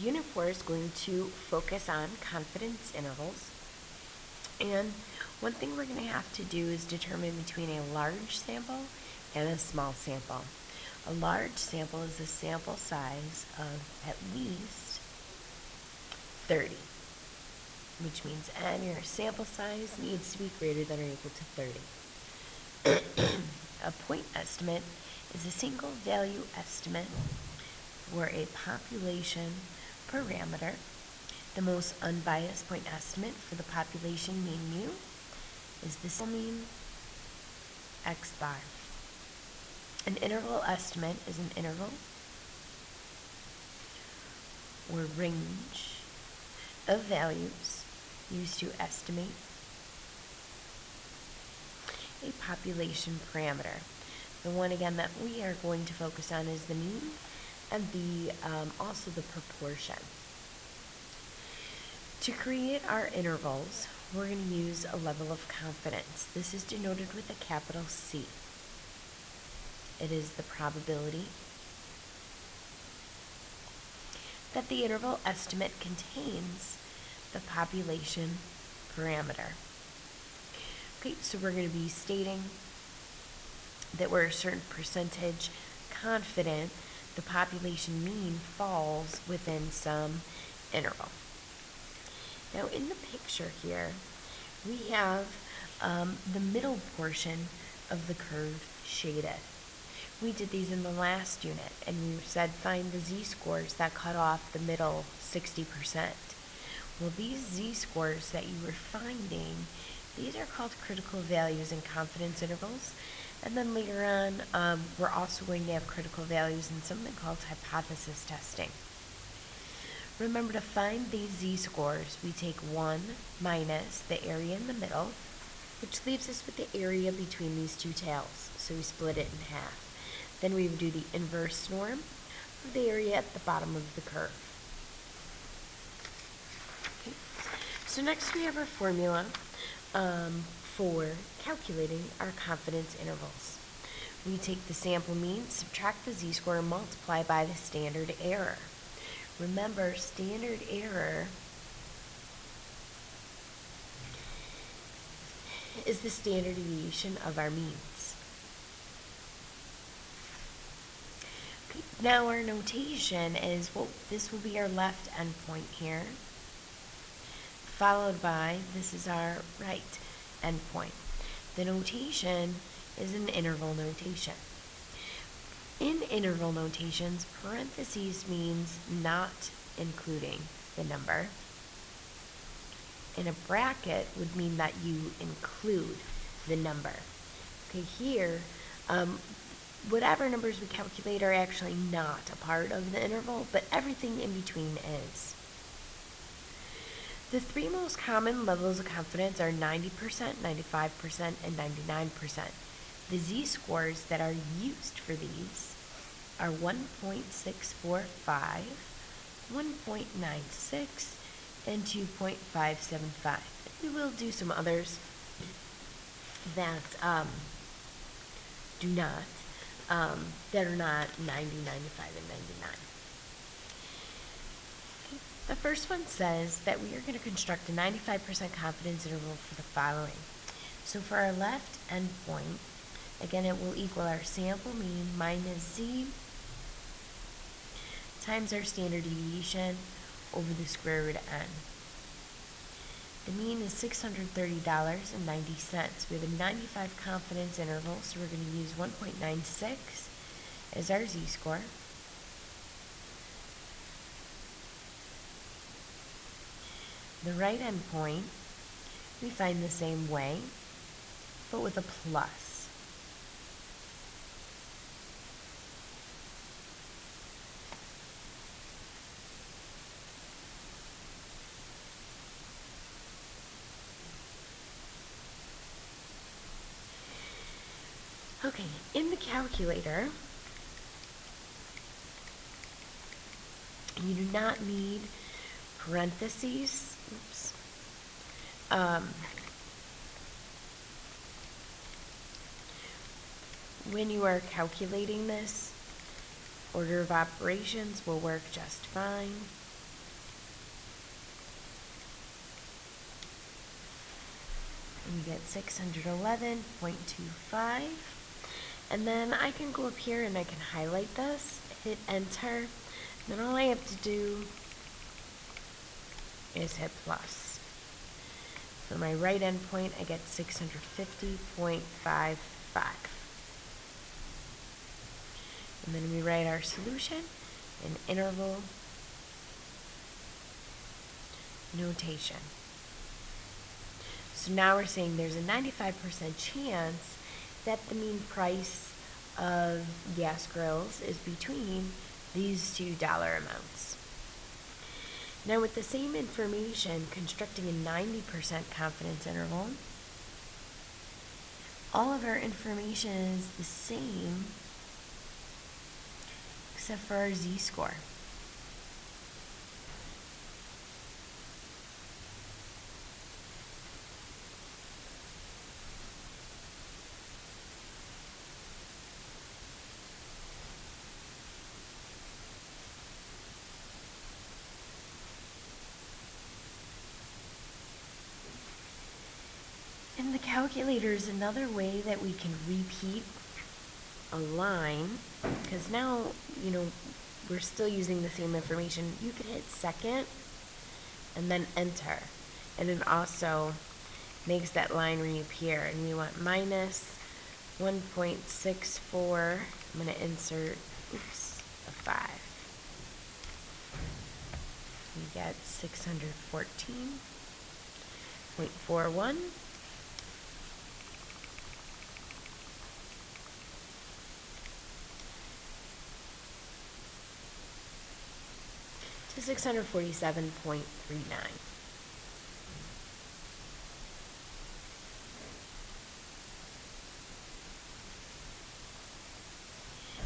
Unit 4 is going to focus on confidence intervals. And one thing we're going to have to do is determine between a large sample and a small sample. A large sample is a sample size of at least 30, which means your sample size needs to be greater than or equal to 30. A point estimate is a single value estimate for a population parameter. The most unbiased point estimate for the population mean mu is the sample mean x bar. An interval estimate is an interval or range of values used to estimate a population parameter. The one again that we are going to focus on is the mean and also the proportion. To create our intervals, we're going to use a level of confidence. This is denoted with a capital C. It is the probability that the interval estimate contains the population parameter. Okay, so we're going to be stating that we're a certain percentage confident the population mean falls within some interval. Now in the picture here, we have the middle portion of the curve shaded. We did these in the last unit, and we said find the z-scores that cut off the middle 60%. Well, these z-scores that you were finding, these are called critical values in confidence intervals. And then later on, we're also going to have critical values in something called hypothesis testing. Remember, to find these z-scores, we take 1 minus the area in the middle, which leaves us with the area between these two tails. So we split it in half. Then we would do the inverse norm of the area at the bottom of the curve. Okay. So next we have our formula for calculating our confidence intervals. We take the sample mean, subtract the z-score, and multiply by the standard error. Remember, standard error is the standard deviation of our means. Okay, now our notation is, well, this will be our left endpoint here, followed by, this is our right endpoint. The notation is an interval notation. In interval notations, parentheses means not including the number, and a bracket would mean that you include the number. Okay, here, whatever numbers we calculate are actually not a part of the interval, but everything in between is. The three most common levels of confidence are 90%, 95%, and 99%. The z-scores that are used for these are 1.645, 1.96, and 2.575. We will do some others that that are not 90, 95, and 99. Okay. The first one says that we are going to construct a 95% confidence interval for the following. So for our left endpoint, again, it will equal our sample mean minus z times our standard deviation over the square root of n. The mean is $630.90. We have a 95 confidence interval, so we're going to use 1.96 as our z-score. The right endpoint, we find the same way, but with a plus. Okay, in the calculator, you do not need parentheses. Oops. When you are calculating this, order of operations will work just fine. And we get 611.25. And then I can go up here and I can highlight this, hit enter. Then all I have to do is hit plus. For my right endpoint, I get 650.55. And then we write our solution in interval notation. So now we're saying there's a 95% chance that the mean price of gas grills is between these two dollar amounts. Now with the same information, constructing a 90% confidence interval, all of our information is the same except for our z-score. And the calculator is another way that we can repeat a line, because now, we're still using the same information. You could hit second and then enter, and it also makes that line reappear. And we want minus 1.64. I'm going to insert, a 5. We get 614.41. to 647.39.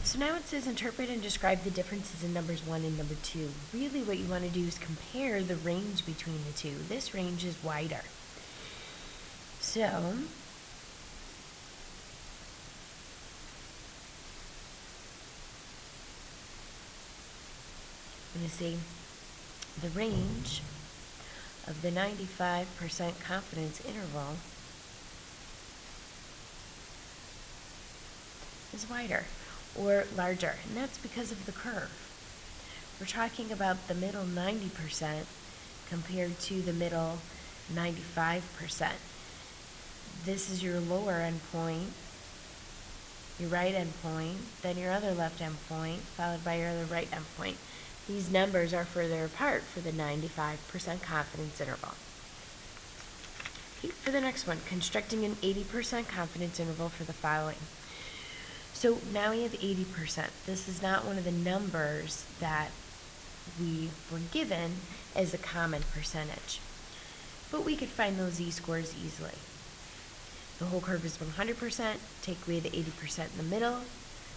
So now it says interpret and describe the differences in numbers 1 and number 2. Really what you want to do is compare the range between the two. This range is wider. So I'm going to say the range of the 95% confidence interval is wider or larger, and that's because of the curve. We're talking about the middle 90% compared to the middle 95%. This is your lower endpoint, your right endpoint, then your other left endpoint, followed by your other right endpoint. These numbers are further apart for the 95% confidence interval. Okay, for the next one, constructing an 80% confidence interval for the following. So now we have 80%. This is not one of the numbers that we were given as a common percentage, but we could find those z-scores easily. The whole curve is 100%, take away the 80% in the middle,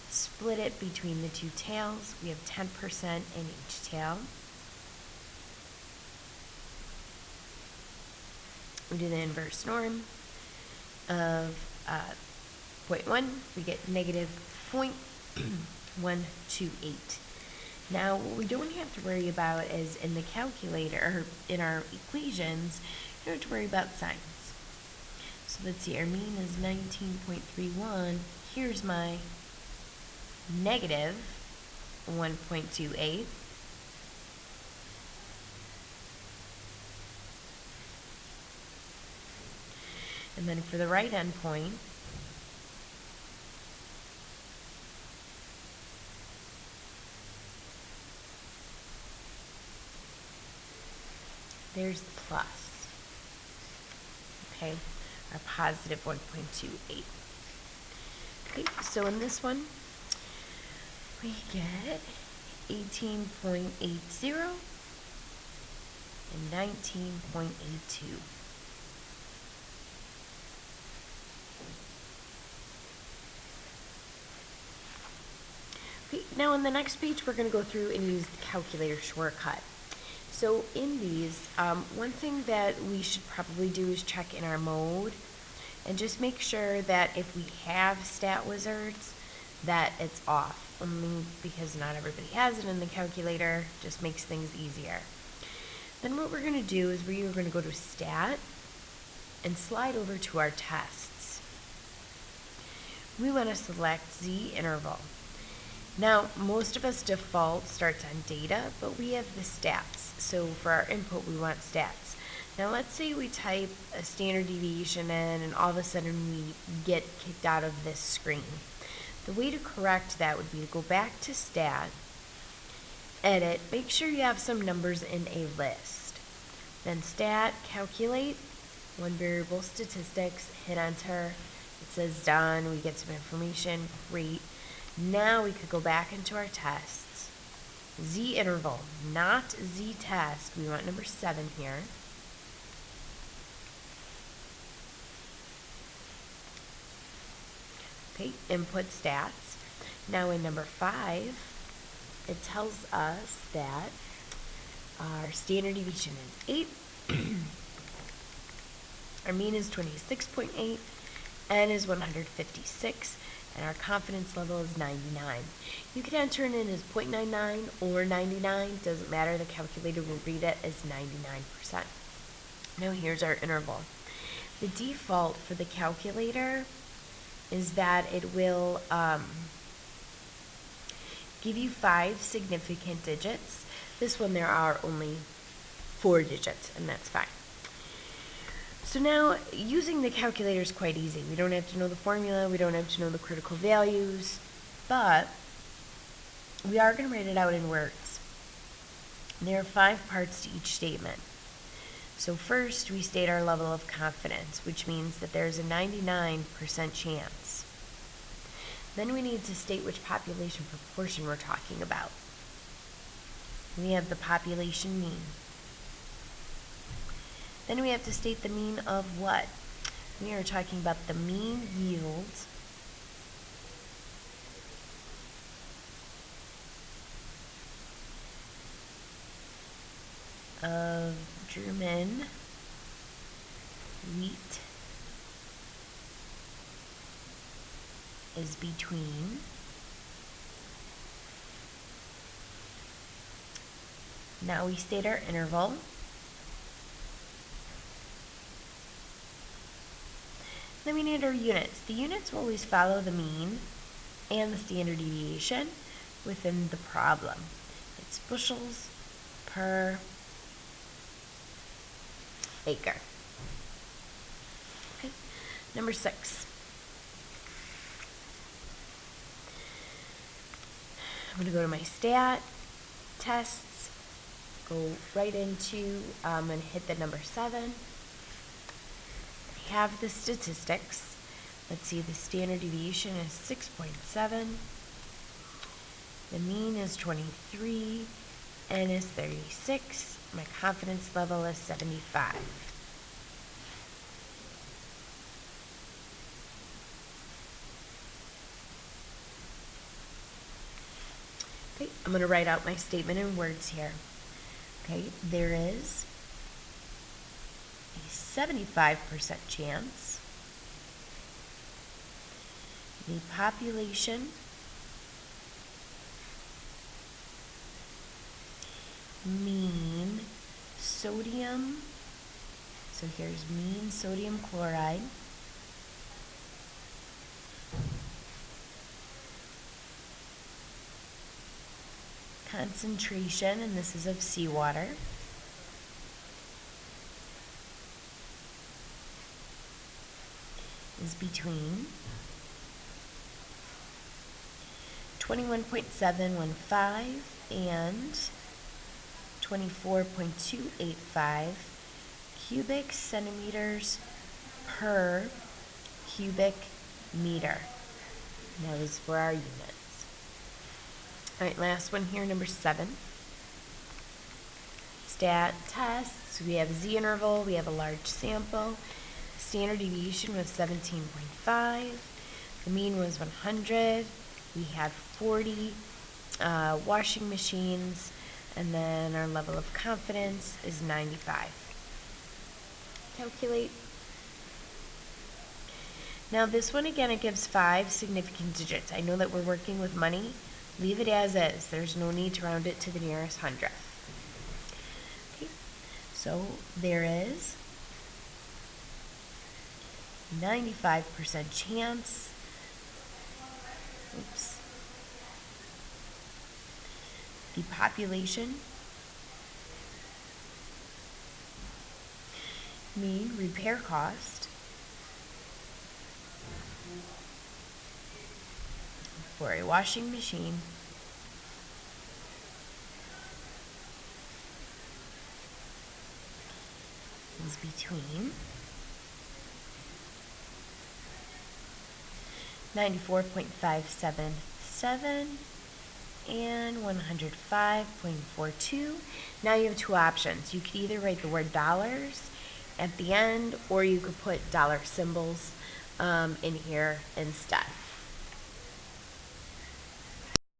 split it between the two tails. We have 10% in each tail. We do the inverse norm of 0.1. We get negative 0.128. Now, what we don't have to worry about is in the calculator, or in our equations, you don't have to worry about signs. So let's see, our mean is 19.31. Here's my negative 1.28. And then for the right endpoint, there's the plus. Okay, our positive 1.28. Okay, so in this one, we get 18.80 and 19.82. Okay, now on the next page, we're going to go through and use the calculator shortcut. So in these, one thing that we should probably do is check in our mode and just make sure that if we have StatWizards, that it's off. Only because not everybody has it in the calculator, just makes things easier. Then what we're going to do is we are going to go to Stat, and slide over to our tests. We want to select Z interval. Now, most of us default starts on data, but we have the stats. So for our input, we want stats. Now let's say we type a standard deviation in and all of a sudden we get kicked out of this screen. The way to correct that would be to go back to stat, edit, make sure you have some numbers in a list. Then stat, calculate, one variable statistics, hit enter, it says done, we get some information, great. Now we could go back into our tests. Z interval, not Z test, we want number 7 here. Okay, input stats. Now in number 5, it tells us that our standard deviation is 8, our mean is 26.8, N is 156, and our confidence level is 99. You can enter it in as 0.99 or 99, doesn't matter, the calculator will read it as 99%. Now here's our interval. The default for the calculator is that it will give you 5 significant digits. This one there are only 4 digits, and that's fine. So now, using the calculator is quite easy. We don't have to know the formula, we don't have to know the critical values, but we are going to write it out in words. There are 5 parts to each statement. So first, we state our level of confidence, which means that there's a 99% chance. Then we need to state which population proportion we're talking about. We have the population mean. Then we have to state the mean of what? We are talking about the mean yield of German wheat is between now we state our interval. Then we need our units. The units will always follow the mean and the standard deviation within the problem. It's bushels per acre. Okay. Number 6. I'm going to go to my stat, tests, go right into, I'm going to hit the number 7. I have the statistics. Let's see, the standard deviation is 6.7. The mean is 23. N is 36. My confidence level is 75. Okay, I'm going to write out my statement in words here. Okay, there is a 75% chance the population mean sodium, so here's mean sodium chloride, concentration, and this is of seawater, is between 21.715 and 24.285 cubic centimeters per cubic meter. And that is for our units. All right, last one here, number 7. Stat tests. We have Z interval. We have a large sample. Standard deviation was 17.5. The mean was 100. We had 40 washing machines, and then our level of confidence is 95. Calculate. Now this one again, it gives 5 significant digits. I know that we're working with money. Leave it as is. There's no need to round it to the nearest hundredth. Okay. So there is 95% chance. Oops. The population mean repair cost for a washing machine is between 94.577 and 105.42. Now you have two options. You could either write the word dollars at the end, or you could put dollar symbols in here instead.